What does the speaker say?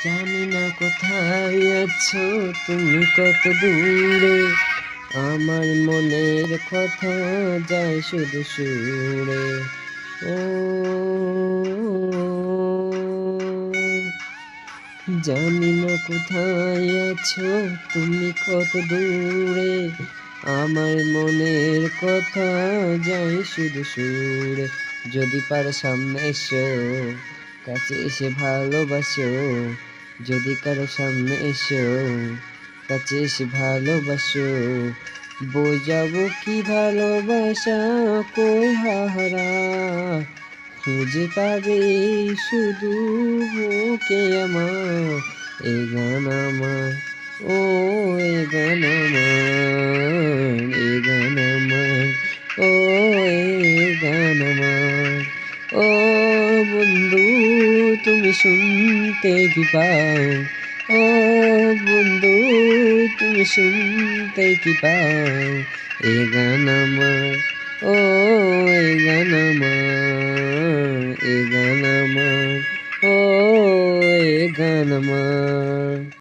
জানি না কোথায় আছো তুমি, কত দূরে। আমার মনের কথা যায় শুধু সুরে। ও জানি না কোথায় আছো তুমি, কত দূরে। আমার মনের কথা যায় শুধু সুরে। যদি পারো সামনে এসো, কাছে এসে ভালোবাসো। যদি কারো সামনে এসো, কাছে এসে ভালোবাসো। বোঝাবো কি ভালোবাসা, কই হারা খুঁজে পাবে শুধু বুকে আমার। এ গান আমার, ও এ গান আমার, এ গান আমার, ও এ গান আমার। ও বন্ধু তুমি শুনতে কি পাও, ও বন্ধু তুমি শুনতে কি পাও। এ গান আমার, ও এ গান আমার, এ গান আমার, ও এ গান আমার।